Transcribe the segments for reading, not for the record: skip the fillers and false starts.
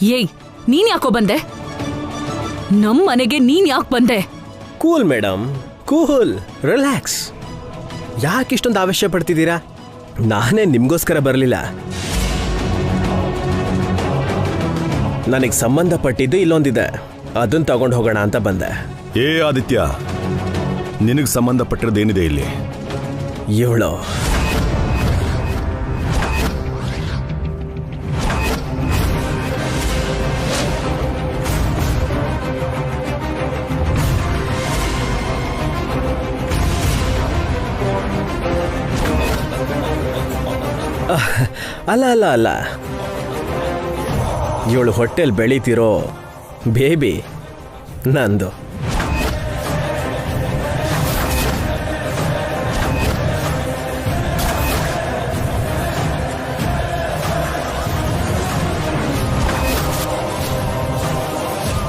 ಏಯ್, ನೀನ್ ಯಾಕೋ ಬಂದೆ? ನಮ್ ಮನೆಗೆ ನೀನ್ ಯಾಕೆ ಬಂದೆ? Cool madam, cool, relax. ಯಾಕೆ ಇಷ್ಟೊಂದು ಅವಶ್ಯ ಪಡ್ತಿದ್ದೀರಾ? ನಾನೇ ನಿಮ್ಗೋಸ್ಕರ ಬರಲಿಲ್ಲ. ನನಗೆ ಸಂಬಂಧಪಟ್ಟಿದ್ದು ಇಲ್ಲೊಂದಿದೆ, ಅದನ್ನ ತಗೊಂಡು ಹೋಗೋಣ ಅಂತ ಬಂದೆ. ಏ ಆದಿತ್ಯ, ನಿನಗೆ ಸಂಬಂಧಪಟ್ಟಿರೋದೇನಿದೆ ಇಲ್ಲಿ? ಇವಳು ಅಲ್ಲ ಅಲ್ಲ ಅಲ್ಲ, ಇವಳು ಹೊಟ್ಟೆಲ್ ಬೆಳೀತಿರೋ ಬೇಬಿ ನಂದು.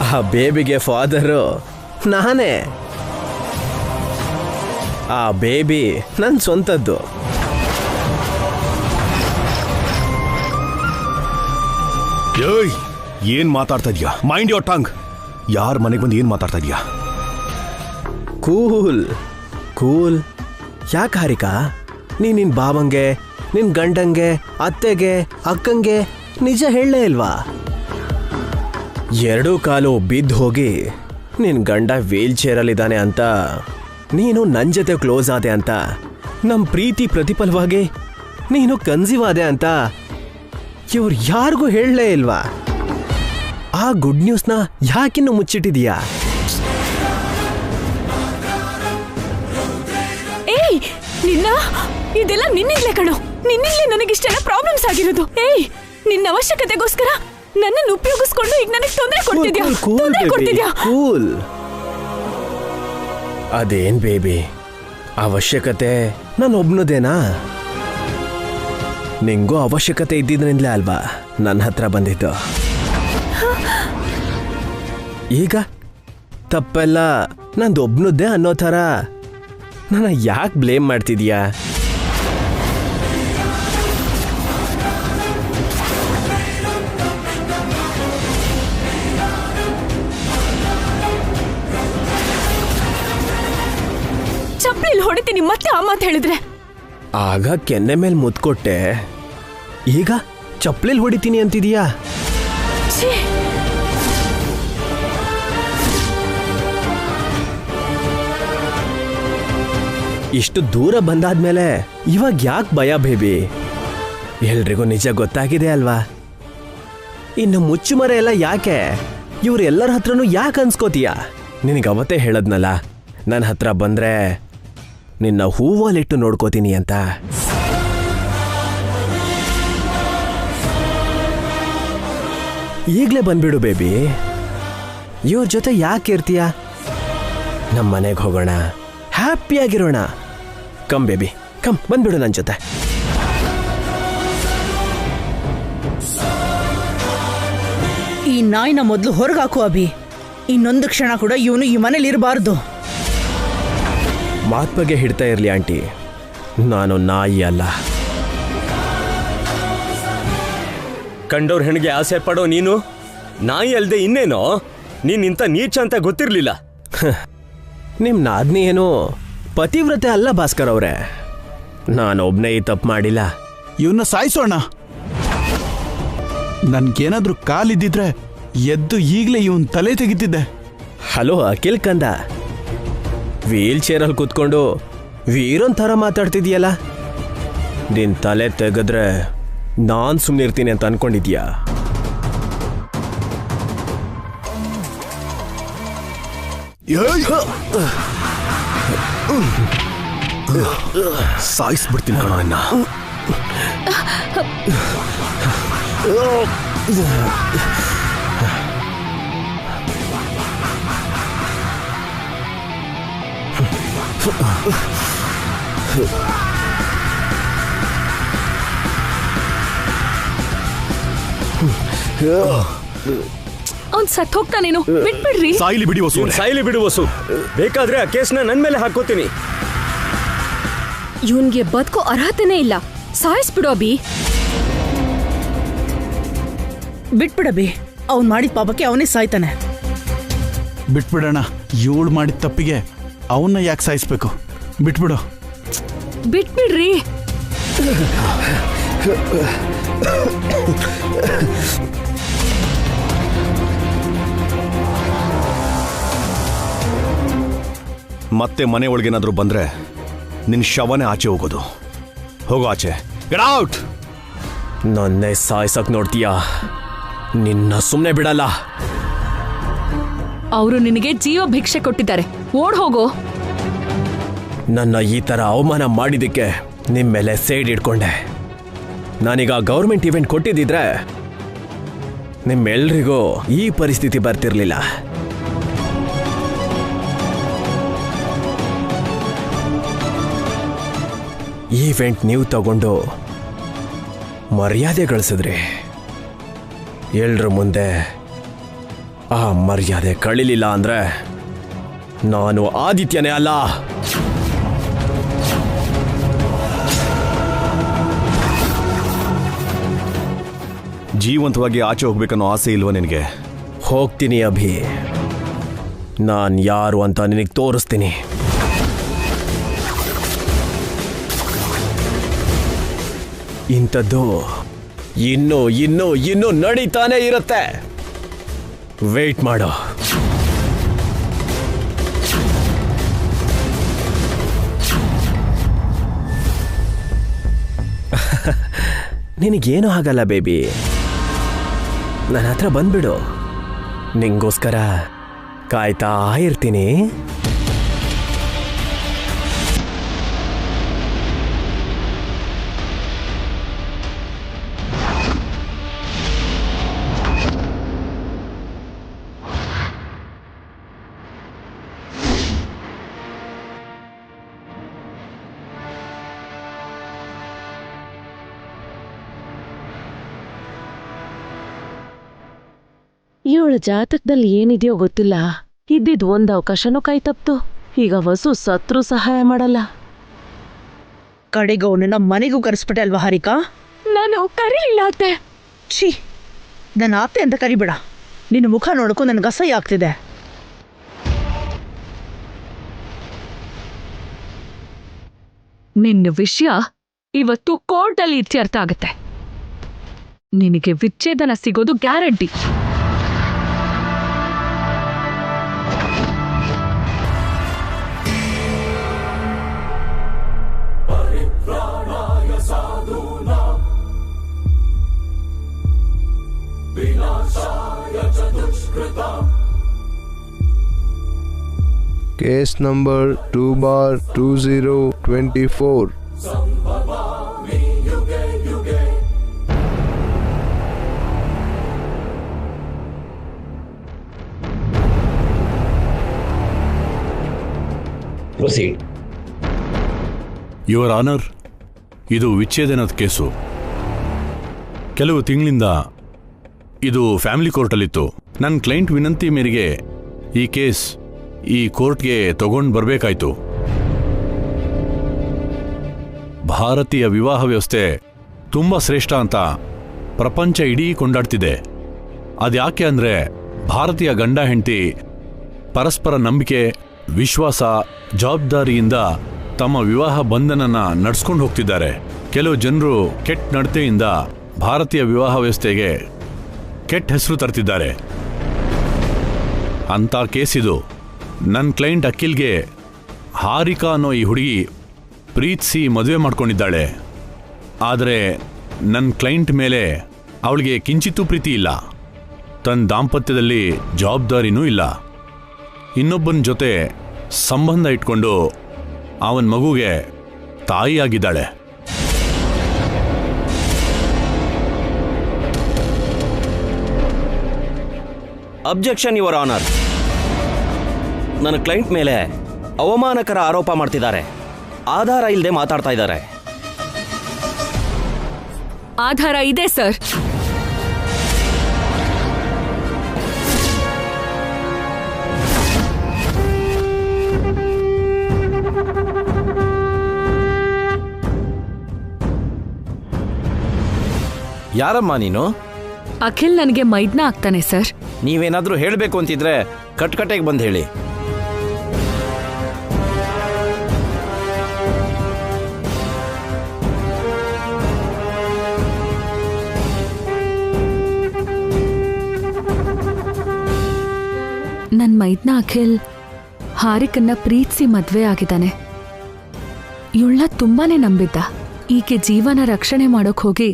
ಆ ಬೇಬಿಗೆ ಫಾದರು ನಾನೇ. ಆ ಬೇಬಿ ನನ್ನ ಸ್ವಂತದ್ದು. ಏಯ್, ಏನ್ ಮಾತಾಡ್ತಾ ಇದ್ಯಾ? Mind your tongue. ಯಾರ ಮನೆಗೆ ಬಂದು ಏನ್ ಮಾತಾಡ್ತಾ ಇದ್ಯಾ? Cool cool. ಯಾಕೆ ಹಾರಿಕಾ, ನಿನ್ ಬಾವಂಗೆ, ನಿನ್ ಗಂಡಂಗೆ, ಅತ್ತೆಗೆ, ಅಕ್ಕಂಗೆ ನಿಜ ಹೇಳಲೇ ಇಲ್ವಾ? ಎರಡೂ ಕಾಲು ಬಿದ್ದು ಹೋಗಿ ನಿನ್ ಗಂಡ ವೀಲ್ ಚೇರಲ್ಲಿದ್ದಾನೆ ಅಂತ ನೀನು ನನ್ನ ಜೊತೆ ಕ್ಲೋಸ್ ಆದೆ ಅಂತ, ನಮ್ಮ ಪ್ರೀತಿ ಪ್ರತಿಫಲವಾಗಿ ನೀನು ಕನ್ಸೀವ್ ಆದೆ ಅಂತ ಇವ್ರು ಯಾರಿಗೂ ಹೇಳಲೇ ಇಲ್ವಾ? ಆ ಗುಡ್ ನ್ಯೂಸ್ನ ಯಾಕಿನ್ನು ಮುಚ್ಚಿಟ್ಟಿದೀಯಾ? ಏಯ್, ಇದೆಲ್ಲ ನಿನ್ನಿಂದಲೇ ಕಣೋ. ನಿನ್ನಿಂದಲೇ ನನಗಿಷ್ಟೆಲ್ಲ ಪ್ರಾಬ್ಲಮ್ಸ್ ಆಗಿರೋದು. ಏಯ್, ನಿನ್ನ ಅವಶ್ಯಕತೆಗೋಸ್ಕರ ನನ್ನನ್ನು ಉಪಯೋಗಿಸ್ಕೊಂಡು ಈಗ ನನಗೆ ತೊಂದರೆ ಕೊಡ್ತಿದ್ಯಾ? ಕೂಲ್. ಅದೇನ್ ಬೇಬಿ, ಅವಶ್ಯಕತೆ ನಾನೊಬ್ನದೇನಾ? ನಿಂಗೂ ಅವಶ್ಯಕತೆ ಇದ್ದಿದ್ರಿಂದಲೇ ಅಲ್ವಾ ನನ್ನ ಹತ್ರ ಬಂದಿದ್ದು. ಈಗ ತಪ್ಪೆಲ್ಲ ನಂದೊಬ್ನದ್ದೇ ಅನ್ನೋ ಥರ ನನ್ನ ಯಾಕೆ ಬ್ಲೇಮ್ ಮಾಡ್ತಿದ್ಯಾ? ಚಪ್ಲಿಲ್ ಹೊಡಿತೀನಿ ಮತ್ತೆ ಆ ಮಾತು ಹೇಳಿದ್ರೆ. ಆಗ ಕೆನ್ನೆ ಮೇಲೆ ಮುತ್ಕೊಟ್ಟೆ, ಈಗ ಚಪ್ಲಿಲ್ ಹೊಡಿತೀನಿ ಅಂತಿದೀಯಾ? ಇಷ್ಟು ದೂರ ಬಂದಾದ್ಮೇಲೆ ಇವಾಗ ಯಾಕೆ ಭಯ ಬೇಬಿ? ಎಲ್ರಿಗೂ ನಿಜ ಗೊತ್ತಾಗಿದೆ ಅಲ್ವಾ? ಇನ್ನು ಮುಚ್ಚುಮರೆ ಎಲ್ಲ ಯಾಕೆ? ಇವ್ರೆಲ್ಲರ ಹತ್ರನೂ ಯಾಕೆ ಅನ್ಸ್ಕೋತೀಯ? ನಿನಗೆ ಅವತ್ತೇ ಹೇಳದ್ನಲ್ಲ, ನನ್ನ ಹತ್ರ ಬಂದ್ರೆ ನಿನ್ನ ಹೂವಲ್ಲಿಟ್ಟು ನೋಡ್ಕೋತೀನಿ ಅಂತ. ಈಗಲೇ ಬಂದ್ಬಿಡು ಬೇಬಿ. ಇವ್ರ ಜೊತೆ ಯಾಕೆ ಇರ್ತೀಯ? ನಮ್ಮ ಮನೆಗೆ ಹೋಗೋಣ, ಹ್ಯಾಪಿಯಾಗಿರೋಣ. ಕಮ್ ಬೇಬಿ, ಕಮ್, ಬಂದ್ಬಿಡು ನನ್ನ ಜೊತೆ. ಈ ನಾಯಿನ ಮೊದಲು ಹೊರಗಾಕು ಅಭಿ. ಇನ್ನೊಂದು ಕ್ಷಣ ಕೂಡ ಇವನು ಈ ಮನೇಲಿ ಇರಬಾರ್ದು. ಮಾತ್ ಬಗ್ಗೆ ಹಿಡ್ತಾ ಇರ್ಲಿ ಆಂಟಿ, ನಾನು ನಾಯಿ ಅಲ್ಲ. ಕಂಡವ್ರ ಹೆಣ್ಣಿಗೆ ಆಸೆ ಪಡೋ ನೀನು ನಾಯಿ ಅಲ್ದೆ ಇನ್ನೇನೋ? ನೀನ್ ಇಂಥ ನೀಚ ಅಂತ ಗೊತ್ತಿರ್ಲಿಲ್ಲ. ನಿಮ್ ನಾದ್ನಿ ಏನು ಪತಿವ್ರತೆ ಅಲ್ಲ ಭಾಸ್ಕರ್ ಅವ್ರೆ. ನಾನೊಬ್ನೇ ಈ ತಪ್ಪು ಮಾಡಿಲ್ಲ. ಇವನ್ನ ಸಾಯಿಸೋಣ. ನನ್ಗೇನಾದ್ರೂ ಕಾಲಿದ್ದಿದ್ರೆ ಎದ್ದು ಈಗಲೇ ಇವನ್ ತಲೆ ತೆಗಿತಿದ್ದೆ. ಹಲೋ ಅಖಿಲ್ ಕಂದ, ವೀಲ್ ಚೇರಲ್ಲಿ ಕೂತ್ಕೊಂಡು ವೀರನ್ ಥರ ಮಾತಾಡ್ತಿದ್ಯಲ್ಲ. ನಿನ್ ತಲೆ ತೆಗೆದ್ರೆ ನಾನ್ ಸುಮ್ಮನಿರ್ತೀನಿ ಅಂತ ಅನ್ಕೊಂಡಿದ್ಯಾ? ಸಾಯಿಸ್ಬಿಡ್ತೀನಿ ಕಣ ನಿನ್ನ. ಅವ್ನ್ ಸತ್ ಹೋಗ್ತಾನೇನು? ಬಿಟ್ಬಿಡ್ರಿ. ಸಾಯಿಲಿ ಬಿಡಿ ವಸು, ಸಾಯಿಲಿ ಬಿಡು ವಸು. ಬೇಕಾದ್ರೆ ಆ ಕೇಸ್ನ ನನ್ ಮೇಲೆ ಹಾಕೋತೀನಿ. ಇವನ್ಗೆ ಬದುಕೋ ಅರ್ಹತೆನೇ ಇಲ್ಲ. ಸಾಯಿಸ್ಬಿಡು ಅಭಿ. ಬಿಟ್ಬಿಡಬಿ, ಅವ್ನು ಮಾಡಿದ ಪಾಪಕ್ಕೆ ಅವನೇ ಸಾಯ್ತಾನೆ. ಬಿಟ್ಬಿಡೋಣ. ಇವಳು ಮಾಡಿದ ತಪ್ಪಿಗೆ ಅವನ್ನ ಯಾಕೆ ಸಾಯಿಸ್ಬೇಕು? ಬಿಟ್ಬಿಡು. ಬಿಟ್ಬಿಡ್ರಿ. ಮತ್ತೆ ಮನೆ ಒಳಗೇನಾದ್ರೂ ಬಂದ್ರೆ ನಿನ್ ಶವನೇ ಆಚೆ ಹೋಗೋದು. ಹೋಗೋ ಆಚೆ. Get out. ನನ್ನೇ ಸಾಯ್ಸಕ್ ನೋಡ್ತೀಯಾ? ನಿನ್ನ ಸುಮ್ಮನೆ ಬಿಡಲ್ಲ. ಅವರು ನಿನಗೆ ಜೀವ ಭಿಕ್ಷೆ ಕೊಟ್ಟಿದ್ದಾರೆ, ಓಡ್ ಹೋಗೋ. ನನ್ನ ಈ ತರ ಅವಮಾನ ಮಾಡಿದ್ದಕ್ಕೆ ನಿಮ್ಮ ಮೇಲೆ ಸೇಡ್ ಇಟ್ಕೊಂಡೆ. ನಾನೀಗ ಗೌರ್ಮೆಂಟ್ ಇವೆಂಟ್ ಕೊಟ್ಟಿದ್ದಿದ್ರೆ ನಿಮ್ಮೆಲ್ರಿಗೂ ಈ ಪರಿಸ್ಥಿತಿ ಬರ್ತಿರ್ಲಿಲ್ಲ. ಈವೆಂಟ್ ನೀವು ತಗೊಂಡು ಮರ್ಯಾದೆ ಗಳಿಸಿದ್ರಿ. ಎಲ್ರ ಮುಂದೆ ಆ ಮರ್ಯಾದೆ ಕಳಿಲಿಲ್ಲ ಅಂದ್ರೆ ನಾನು ಆದಿತ್ಯನೇ ಅಲ್ಲ. ಜೀವಂತವಾಗಿ ಆಚೆ ಹೋಗ್ಬೇಕನ್ನೋ ಆಸೆ ಇಲ್ವಾ ನಿನಗೆ? ಹೋಗ್ತೀನಿ ಅಭಿ. ನಾನು ಯಾರು ಅಂತ ನಿನಗೆ ತೋರಿಸ್ತೀನಿ. ಇಂಥದ್ದು ಇನ್ನೂ ಇನ್ನೂ ಇನ್ನೂ ನಡೀತಾನೆ ಇರುತ್ತೆ. ವೇಟ್ ಮಾಡು. ನಿನಗೇನು ಆಗಲ್ಲ ಬೇಬಿ. ನನ್ನ ಹತ್ರ ಬಂದ್ಬಿಡು. ನಿಂಗೋಸ್ಕರ ಕಾಯ್ತಾ ಇರ್ತೀನಿ. ಇವಳ ಜಾತಕದಲ್ಲಿ ಏನಿದೆಯೋ ಗೊತ್ತಿಲ್ಲ. ಇದ್ದಿದ್ ಒಂದ್ ಅವಕಾಶನೂ ಕೈ ತಪ್ತು. ಈಗ ವಸು ಸತ್ರು ಸಹಾಯ ಮಾಡಲ್ಲ. ಕಡೆಗೆ ಅವನನ್ನ ಮನೆಗೂ ಕರೆಸ್ಬಿಟ್ಟೆ ಅಲ್ವಾ ಹಾರಿಕಾ? ನಾನು ಕರೀಲಿಲ್ಲ ಅತ್ತೆ. ಛೀ, ನನ್ನ ಆತೆ ಅಂತ ಕರಿಬೇಡ. ನಿನ್ನ ಮುಖ ನೋಡಕ್ಕೂ ನನಗೆ ಅಸಹ್ಯ ಆಗ್ತಿದೆ. ನಿನ್ನ ವಿಷಯ ಇವತ್ತು ಕೋರ್ಟಲ್ಲಿ ಇತ್ಯರ್ಥ ಆಗುತ್ತೆ. ನಿನಗೆ ವಿಚ್ಛೇದನ ಸಿಗೋದು guarantee. Case number 2/2024. Proceed. Your honour, ಇದು ವಿಚ್ಛೇದನದ ಕೇಸು. ಕೆಲವು ತಿಂಗಳಿಂದ ಇದು ಫ್ಯಾಮಿಲಿ ಕೋರ್ಟಲ್ಲಿತ್ತು. ನನ್ನ ಕ್ಲೈಂಟ್ ವಿನಂತಿ ಮೇರೆಗೆ ಈ ಕೇಸ್ ಈ ಕೋರ್ಟ್ಗೆ ತಗೊಂಡು ಬರಬೇಕಾಯ್ತು. ಭಾರತೀಯ ವಿವಾಹ ವ್ಯವಸ್ಥೆ ತುಂಬ ಶ್ರೇಷ್ಠ ಅಂತ ಪ್ರಪಂಚ ಇಡೀ ಕೊಂಡಾಡ್ತಿದೆ. ಅದ್ಯಾಕೆ ಅಂದರೆ ಭಾರತೀಯ ಗಂಡ ಹೆಂಡತಿ ಪರಸ್ಪರ ನಂಬಿಕೆ, ವಿಶ್ವಾಸ, ಜವಾಬ್ದಾರಿಯಿಂದ ತಮ್ಮ ವಿವಾಹ ಬಂಧನನ ನಡೆಸ್ಕೊಂಡು ಹೋಗ್ತಿದ್ದಾರೆ. ಕೆಲವು ಜನರು ಕೆಟ್ಟ ನಡತೆಯಿಂದ ಭಾರತೀಯ ವಿವಾಹ ವ್ಯವಸ್ಥೆಗೆ ಕೆಟ್ಟ ಹೆಸರು ತರ್ತಿದ್ದಾರೆ. ಅಂಥ ಕೇಸಿದು. ನನ್ನ ಕ್ಲೈಂಟ್ ಅಖಿಲ್ಗೆ ಹಾರಿಕಾ ಅನ್ನೋ ಈ ಹುಡುಗಿ ಪ್ರೀತಿಸಿ ಮದುವೆ ಮಾಡ್ಕೊಂಡಿದ್ದಾಳೆ. ಆದರೆ ನನ್ನ ಕ್ಲೈಂಟ್ ಮೇಲೆ ಅವಳಿಗೆ ಕಿಂಚಿತ್ತೂ ಪ್ರೀತಿ ಇಲ್ಲ. ತನ್ನ ದಾಂಪತ್ಯದಲ್ಲಿ ಜವಾಬ್ದಾರಿನೂ ಇಲ್ಲ. ಇನ್ನೊಬ್ಬನ ಜೊತೆ ಸಂಬಂಧ ಇಟ್ಕೊಂಡು ಅವನ ಮಗುಗೆ ತಾಯಿಯಾಗಿದ್ದಾಳೆ. Objection your honour. ನನ್ನ ಕ್ಲೈಂಟ್ ಮೇಲೆ ಅವಮಾನಕರ ಆರೋಪ ಮಾಡ್ತಿದ್ದಾರೆ. ಆಧಾರ ಇಲ್ಲದೆ ಮಾತಾಡ್ತಾ ಇದ್ದಾರೆ. ಆಧಾರ ಇದೆ ಸರ್. ಯಾರಮ್ಮ ನೀನು? ಅಖಿಲ್ ನನಗೆ ಮೈದ್ನ ಆಗ್ತಾನೆ ಸರ್. ನೀವೇನಾದ್ರೂ ಹೇಳಬೇಕು ಅಂತಿದ್ರೆ ಕಟ್ಕಟೆಗೆ ಬಂದು ಹೇಳಿ. ನನ್ ಮೈದ್ನ ಅಖಿಲ್ ಹಾರಿಕನ್ನ ಪ್ರೀತಿಸಿ ಮದ್ವೆ ಆಗಿದ್ದಾನೆ. ಇವಳನ್ನ ತುಂಬಾನೇ ನಂಬಿದ್ದ. ಈಕೆ ಜೀವನ ರಕ್ಷಣೆ ಮಾಡೋಕ್ ಹೋಗಿ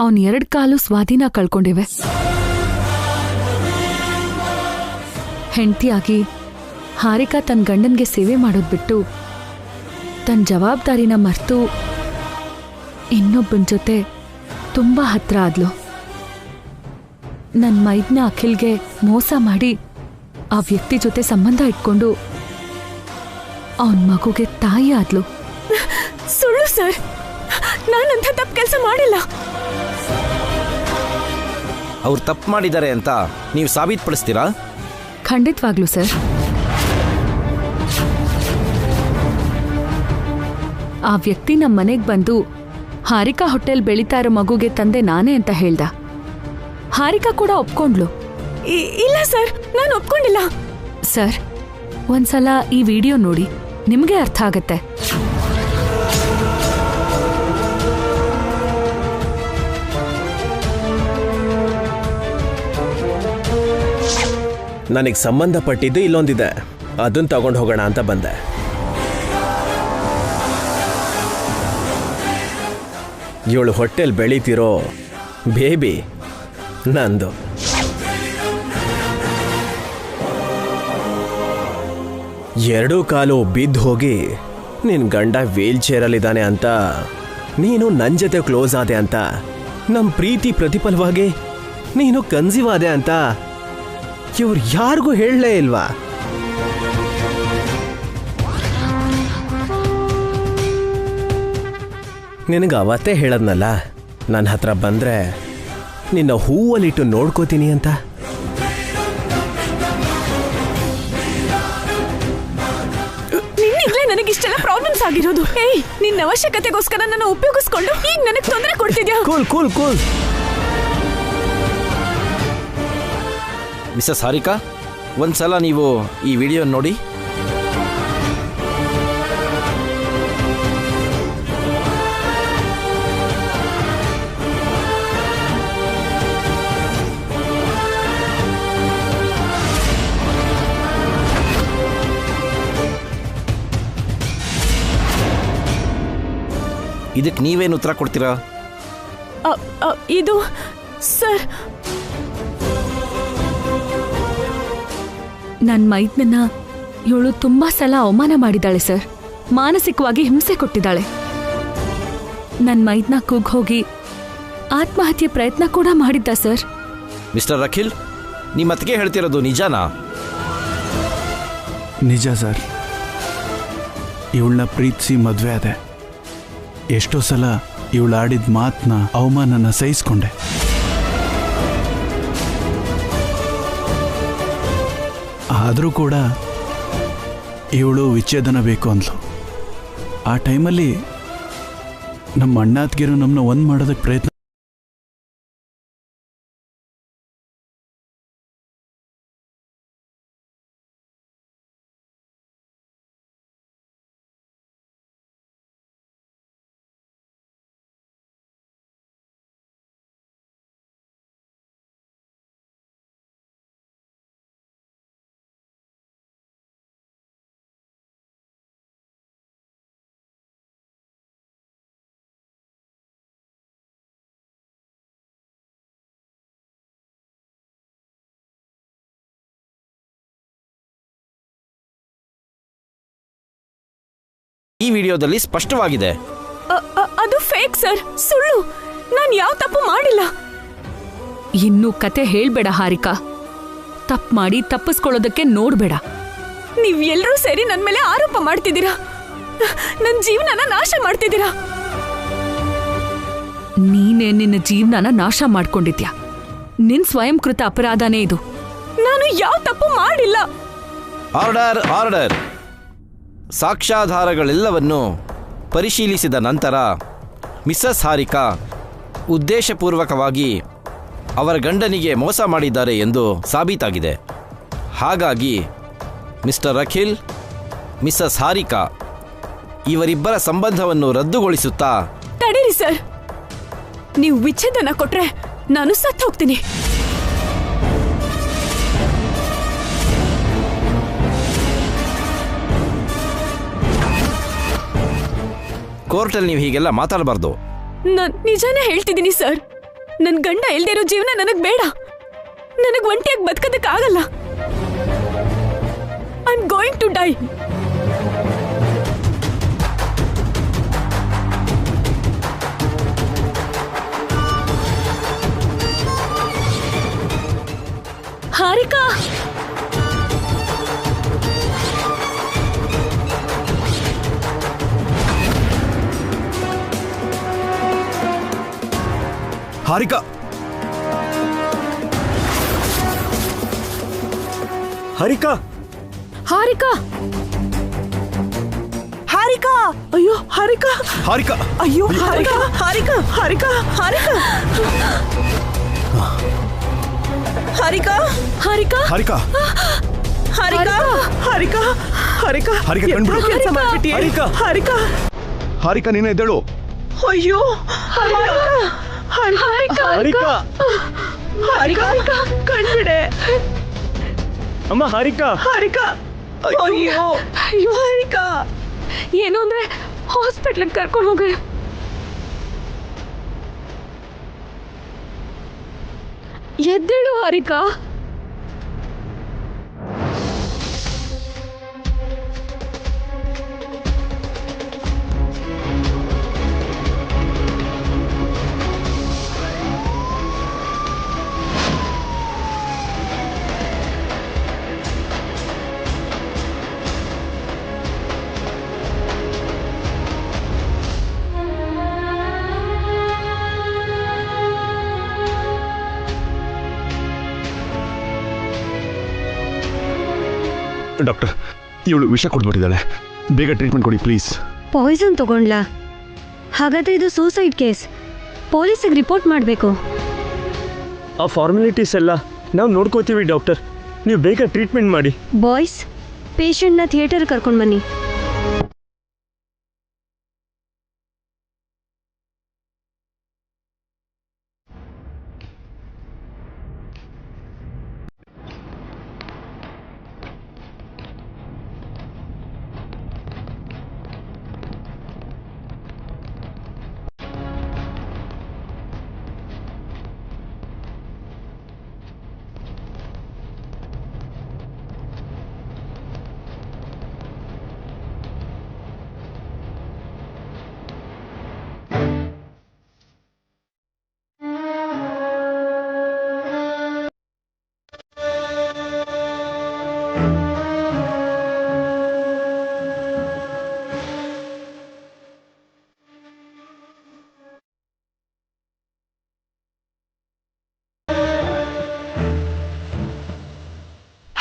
ಅವನ್ 2 ಕಾಲು ಸ್ವಾಧೀನ ಕಳ್ಕೊಂಡಿವೆ. ಹೆಂಡತಿಯಾಗಿ ಹಾರಿಕಾ ತನ್ನ ಗಂಡನ್ಗೆ ಸೇವೆ ಮಾಡೋದ್ ಬಿಟ್ಟು ತನ್ನ ಜವಾಬ್ದಾರಿನ ಮರ್ತು ಇನ್ನೊಬ್ಬನ ಜೊತೆ ತುಂಬಾ ಹತ್ರ ಆದ್ಲು. ನನ್ ಮೈದ್ನ ಅಖಿಲ್ಗೆ ಮೋಸ ಮಾಡಿ ಆ ವ್ಯಕ್ತಿ ಜೊತೆ ಸಂಬಂಧ ಇಟ್ಕೊಂಡು ಅವನ್ ಮಗುಗೆ ತಾಯಿ ಆದ್ಲು. ಸುಳ್ಳು ಸರ್, ನಾನಂತ ತಪ್ಪು ಕೆಲಸ ಮಾಡಿಲ್ಲ. ಅವ್ರು ತಪ್ಪು ಮಾಡಿದ್ದಾರೆ ಅಂತ ನೀವು ಸಾಬೀತುಪಡಿಸ್ತೀರಾ? ಖಂಡಿತವಾಗ್ಲೂ ಸರ್. ಆ ವ್ಯಕ್ತಿ ನಮ್ಮ ಮನೆಗೆ ಬಂದು ಹಾರಿಕಾ ಹೋಟೆಲ್ ಬೆಳೀತಾ ಇರೋ ಮಗುಗೆ ತಂದೆ ನಾನೇ ಅಂತ ಹೇಳ್ದ. ಹಾರಿಕಾ ಕೂಡ ಒಪ್ಕೊಂಡ್ಲು. ಇಲ್ಲ ಸರ್, ನಾನು ಒಪ್ಕೊಂಡಿಲ್ಲ. ಸರ್, ಒಂದ್ಸಲ ಈ ವಿಡಿಯೋ ನೋಡಿ, ನಿಮ್ಗೆ ಅರ್ಥ ಆಗತ್ತೆ. ನನಗೆ ಸಂಬಂಧಪಟ್ಟಿದ್ದು ಇಲ್ಲೊಂದಿದೆ, ಅದನ್ನ ತಗೊಂಡು ಹೋಗೋಣ ಅಂತ ಬಂದೆ. ಇವಳು ಹೊಟ್ಟೆಲ್ ಬೆಳೀತಿರೋ ಬೇಬಿ ನಂದು. ಎರಡೂ ಕಾಲು ಬಿದ್ದು ಹೋಗಿ ನಿನ್ ಗಂಡ ವೀಲ್ ಚೇರಲ್ಲಿದ್ದಾನೆ ಅಂತ ನೀನು ನನ್ನ ಜೊತೆ ಕ್ಲೋಸ್ ಆದೆ ಅಂತ, ನಮ್ಮ ಪ್ರೀತಿ ಪ್ರತಿಫಲವಾಗಿ ನೀನು ಕನ್ಸೀವ್ ಆದೆ ಅಂತ ಇವ್ರು ಯಾರಿಗೂ ಹೇಳಲೇ ಇಲ್ವಾ? ನಿನಗೆ ಅವತ್ತೇ ಹೇಳದ್ನಲ್ಲ, ನನ್ನ ಹತ್ರ ಬಂದ್ರೆ ನಿನ್ನ ಹೂವಲ್ಲಿಟ್ಟು ನೋಡ್ಕೋತೀನಿ ಅಂತ. ನಿನ್ನಿಂದಲೇ ನನಗಿಷ್ಟೆಲ್ಲ ಪ್ರಾಬ್ಲಮ್ಸ್ ಆಗಿರೋದು. ಏಯ್, ನಿನ್ನ ಅವಶ್ಯಕತೆಗೋಸ್ಕರ ನನ್ನ ಉಪಯೋಗಿಸ್ಕೊಂಡು ಈಗ ನನಗೆ ತೊಂದರೆ ಕೊಡ್ತಿದ್ಯಾ? Cool cool cool. Mrs Harika, ಒಂದ್ಸಲ ನೀವು ಈ ವಿಡಿಯೋ ನೋಡಿ. ಇದಕ್ಕೆ ನೀವೇನು ಉತ್ತರ ಕೊಡ್ತೀರಾ? ಇದು ಸರ್, ನನ್ನ ಮೈದ್ನನ್ನ ಇವಳು ತುಂಬಾ ಸಲ ಅವಮಾನ ಮಾಡಿದಾಳೆ ಸರ್. ಮಾನಸಿಕವಾಗಿ ಹಿಂಸೆ ಕೊಟ್ಟಿದ್ದಾಳೆ. ನನ್ನ ಮೈದ್ನ ಕೂಗ್ ಹೋಗಿ ಆತ್ಮಹತ್ಯೆ ಪ್ರಯತ್ನ ಕೂಡ ಮಾಡಿದ್ದ ಸರ್. ಮಿಸ್ಟರ್ ಅಖಿಲ್, ನಿಮ್ಮ ಅತ್ತಿಗೆ ಹೇಳ್ತಿರೋದು ನಿಜಾನಾ? ನಿಜ ಸರ್. ಇವಳನ್ನ ಪ್ರೀತಿಸಿ ಮದುವೆ ಆದೆ. ಎಷ್ಟೋ ಸಲ ಇವಳು ಆಡಿದ ಮಾತನ್ನ, ಅವಮಾನನ ಸಹಿಸ್ಕೊಂಡೆ. ಆದರೂ ಕೂಡ ಇವಳು ವಿಚ್ಛೇದನ ಬೇಕು ಅಂದ್ಲು. ಆ ಟೈಮಲ್ಲಿ ನಮ್ಮ ಅಣ್ಣಾತ್ಗಿರು ನಮ್ಮನ್ನ ಒಂದು ಮಾಡೋದಕ್ಕೆ ಪ್ರಯತ್ನ. ಈ ವಿಡಿಯೋದಲ್ಲಿ ಸ್ಪಷ್ಟವಾಗಿದೆ. ಅದು ಫೇಕ್ ಸರ್, ಸುಳ್ಳು. ನಾನು ಯಾವ ತಪ್ಪು ಮಾಡಿಲ್ಲ. ಇನ್ನೂ ಕತೆ ಹೇಳ್ಬೇಡ ಹಾರಿಕಾ. ತಪ್ಪು ಮಾಡಿ ತಪ್ಪಿಸ್ಕೊಳ್ಳೋದಕ್ಕೆ ನೋಡ್ಬೇಡ. ನೀವ್ ಎಲ್ರೂ ಸೇರಿ ನನ್ ಮೇಲೆ ಆರೋಪ ಮಾಡ್ತಿದ್ದೀರಾ. ನನ್ನ ಜೀವನನ ನಾಶ ಮಾಡ್ತಿದ್ದೀರಾ. ನೀನೇ ನಿನ್ನ ಜೀವನನ ನಾಶ ಮಾಡ್ಕೊಂಡಿದ್ಯಾ. ನಿನ್ ಸ್ವಯಂಕೃತ ಅಪರಾಧನೇ ಇದು. ನಾನು ಯಾವ ತಪ್ಪು ಮಾಡಿಲ್ಲ. Order, order. ಸಾಕ್ಷ್ಯಾಧಾರಗಳೆಲ್ಲವನ್ನು ಪರಿಶೀಲಿಸಿದ ನಂತರ ಮಿಸಸ್ ಹಾರಿಕಾ ಉದ್ದೇಶಪೂರ್ವಕವಾಗಿ ಅವರ ಗಂಡನಿಗೆ ಮೋಸ ಮಾಡಿದ್ದಾರೆ ಎಂದು ಸಾಬೀತಾಗಿದೆ. ಹಾಗಾಗಿ ಮಿಸ್ಟರ್ ಅಖಿಲ್, ಮಿಸಸ್ ಹಾರಿಕಾ ಇವರಿಬ್ಬರ ಸಂಬಂಧವನ್ನು ರದ್ದುಗೊಳಿಸುತ್ತಾ ತಡೀರಿ ಸರ್, ನೀವು ವಿಚ್ಛೇದನ ಕೊಟ್ರೆ ನಾನು ಸತ್ತು ಹೋಗ್ತೀನಿ. ಕೋರ್ಟಲ್ಲಿ ನೀವು ಹೀಗೆಲ್ಲ ಮಾತಾಡಬಾರ್ದು. ನಾನ್ ನಿಜಾನೇ ಹೇಳ್ತಿದ್ದೀನಿ ಸರ್. ನನ್ ಗಂಡ ಇಲ್ದೇ ಇರೋ ಜೀವನ ನನಗ್ ಬೇಡ. ನನಗ್ ಒಂಟಿಯಾಗಿ ಬದುಕೋದಕ್ಕಾಗಲ್ಲ. I am going to die. Harika, Harika, Harika, Harika, Harika, ಅಯ್ಯೋ ಹಾರಿಕಾ, ಹಾರಿಕಾ, ಅಯ್ಯೋ ಹಾರಿಕಾ, ಹಾರಿಕಾ, ಹಾರಿಕಾ, ಹಾರಿಕಾ, ಹಾರಿಕಾ, ಹಾರಿಕಾ, ಹಾರಿಕಾ, ಹಾರಿಕಾ, ಹಾರಿಕಾ, ಹಾರಿಕಾ, ಹಾರಿಕಾ, ಕಣ್ಬಿಡು. ಕೆಲಸ ಮಾಡ್ಬಿಟ್ಟಿಯೇ. ಹಾರಿಕಾ. ಹಾರಿಕಾ, ಹಾರಿಕಾ, ನೀನೇ ಎದ್ದೇಳು. ಅಯ್ಯೋ ಹಾರಿಕಾ, ಹಾರಿಕಾ, ಹಾರಿಕಾ, ಹಾರಿಕಾ, ಕಣ್ಬಿಡೆ. ಅಮ್ಮ ಹಾರಿಕಾ, ಹಾರಿಕಾ, ಅಯ್ಯೋ ಹಾರಿಕಾ. ಏನು ಅಂದ್ರೆ ಹಾಸ್ಪಿಟ್ಲಿಗೆ ಕರ್ಕೊಂಡು ಹೋಗಿ. ಎದ್ದೇಳು ಹಾರಿಕಾ. ಡಾಕ್ಟರ್, ಇವಳು ವಿಷ ಕೊಡ್ಬಿಟ್ಟಿದ್ದಾಳೆ. ಬೇಗ ಟ್ರೀಟ್ಮೆಂಟ್ ಕೊಡಿ ಪ್ಲೀಸ್. ಪಾಯ್ಸನ್ ತಗೊಂಡ್ಲಾ? ಹಾಗಾದ್ರೆ ಇದು ಸೂಸೈಡ್ ಕೇಸ್. ಪೊಲೀಸಿಗೆ ರಿಪೋರ್ಟ್ ಮಾಡಬೇಕು. ಆ ಫಾರ್ಮಾಲಿಟೀಸ್ ಎಲ್ಲ ನಾವು ನೋಡ್ಕೋತೀವಿ ಡಾಕ್ಟರ್. ನೀವು ಬೇಗ ಟ್ರೀಟ್ಮೆಂಟ್ ಮಾಡಿ. ಬಾಯ್ಸ್, ಪೇಷಂಟ್ನ ಥಿಯೇಟರ್ ಕರ್ಕೊಂಡು ಬನ್ನಿ.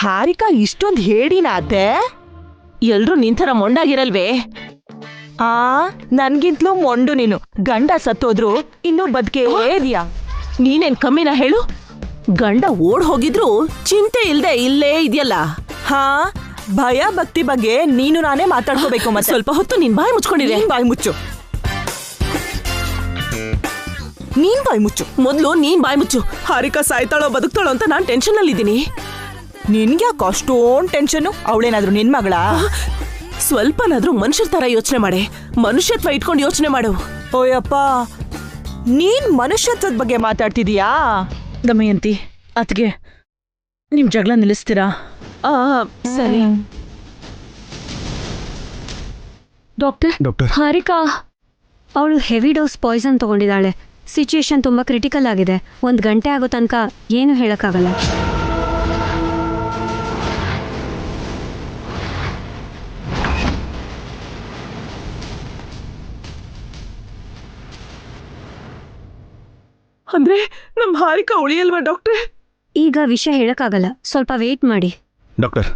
ಹಾರಿಕಾ ಇಷ್ಟೊಂದು ಹೇಳಿನ ಅತ್ತೆ? ಎಲ್ರೂ ನಿಂತರ ಮೊಂಡಾಗಿರಲ್ವೇ? ನನ್ಗಿಂತಲೂ ಮೊಂಡು ನೀನು. ಗಂಡ ಸತ್ತೋದ್ರು ಇನ್ನೂ ಬದುಕೇ ಇದೆಯಾ? ನೀನೇನ್ ಕಮ್ಮಿನ ಹೇಳು? ಗಂಡ ಓಡ್ ಹೋಗಿದ್ರು ಚಿಂತೆ ಇಲ್ದೆ ಇಲ್ಲೇ ಇದೆಯಲ್ಲ. ಭಯ ಭಕ್ತಿ ಬಗ್ಗೆ ನೀನು ನಾನೇ ಮಾತಾಡ್ಕೋಬೇಕು. ಮತ್ತೆ ಸ್ವಲ್ಪ ಹೊತ್ತು ನೀನ್ ಬಾಯಿ ಮುಚ್ಕೊಂಡಿದೆ. ಬಾಯಿ ಮುಚ್ಚು. ನೀನ್ ಬಾಯಿ ಮುಚ್ಚು. ಮೊದ್ಲು ನೀನ್ ಬಾಯಿ ಮುಚ್ಚು. ಹಾರಿಕಾ ಸಾಯ್ತಾಳೋ ಬದುಕ್ತಾಳೋ ಅಂತ ನಾನ್ ಟೆನ್ಷನ್ ಅಲ್ಲಿ ಇದ್ದೀನಿ. ನಿನ್ಗ್ಯಾಕೆ ಅಷ್ಟೊಂದು ಟೆನ್ಷನ್? ಅವಳೇನಾದ್ರೂ ನಿನ್ ಮಗಳ? ಸ್ವಲ್ಪನಾದ್ರೂ ಮನುಷ್ಯರ ತರ ಯೋಚನೆ ಮಾಡೆ. ಮನುಷ್ಯತ್ವ ಇಟ್ಕೊಂಡು ಯೋಚನೆ ಮಾಡು. ಓಯಪ್ಪ, ನೀನ್ ಮನುಷ್ಯತ್ವದ ಬಗ್ಗೆ ಮಾತಾಡ್ತಿದೀಯಾ? ದಮಯಂತಿ, ಅತ್ಗೆ ನಿಮ್ ಜಗಳ ನಿಲ್ಲಿಸ್ತೀರಾ? ಸರಿ. ಡಾಕ್ಟರ್, ಹಾರಿಕಾ ಅವಳು ಹೆವಿ ಡೋಸ್ ಪಾಯ್ಸನ್ ತಗೊಂಡಿದ್ದಾಳೆ. ಸಿಚುಯೇಷನ್ ತುಂಬಾ ಕ್ರಿಟಿಕಲ್ ಆಗಿದೆ. 1 ಗಂಟೆ ಆಗೋ ತನಕ ಏನು ಹೇಳಕ್ಕಾಗಲ್ಲ. ಅಂದ್ರೆ ನಮ್ ಹಾರಿಕಾ ಉಳಿಯಲ್ವಾ ಡಾಕ್ಟ್ರೆ? ಈಗ ವಿಷಯ ಹೇಳಕ್ಕಾಗಲ್ಲ, ಸ್ವಲ್ಪ ವೇಟ್ ಮಾಡಿ. ಡಾಕ್ಟರ್,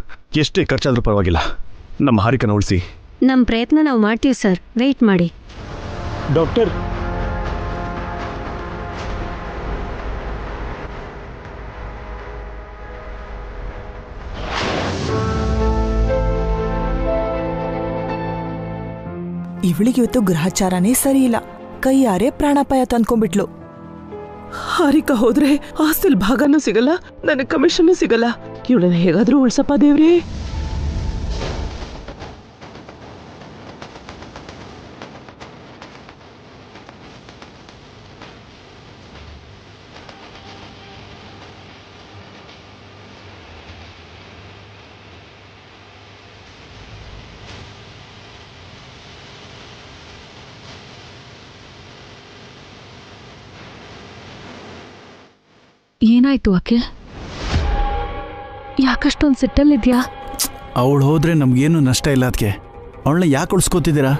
ಎಷ್ಟೇ ಖರ್ಚಾದ್ರೂ ಪರವಾಗಿಲ್ಲ, ನಮ್ಮ ಹಾರಿಕನ ಉಳಿಸಿ. ನಮ್ಮ ಪ್ರಯತ್ನ ನಾವು ಮಾಡ್ತೀವಿ ಸರ್, ವೇಟ್ ಮಾಡಿ. ಡಾಕ್ಟರ್, ಇವಳಿಗಿವತ್ತು ಗ್ರಹಚಾರನೇ ಸರಿ ಇಲ್ಲ. ಕೈಯಾರೆ ಪ್ರಾಣಾಪಾಯ ತಂದ್ಕೊಂಡ್ಬಿಟ್ಲು. ಹಾರಿಕಾ ಹೋದ್ರೆ ಆಸ್ತಿಲ್ ಭಾಗನೂ ಸಿಗಲ್ಲ, ನನಗೆ ಕಮಿಷನ್ನು ಸಿಗಲ್ಲ. ಇವಳನ್ನ ಹೇಗಾದ್ರೂ ಉಳ್ಸಪ್ಪ ದೇವ್ರೇ. ಏನಾಯ್ತು ಅಖಿಲ್? ಯಾಕಷ್ಟೊಂದು ಸಿಟ್ಟಲ್ಲಿದ್ಯಾ? ಅವಳು ಹೋದ್ರೆ ನಮ್ಗೇನು ನಷ್ಟ ಇಲ್ಲ ಅದಕ್ಕೆ. ಅವಳನ್ನ ಯಾಕೆ ಉಳಿಸ್ಕೋತಿದ್ದೀರಾ?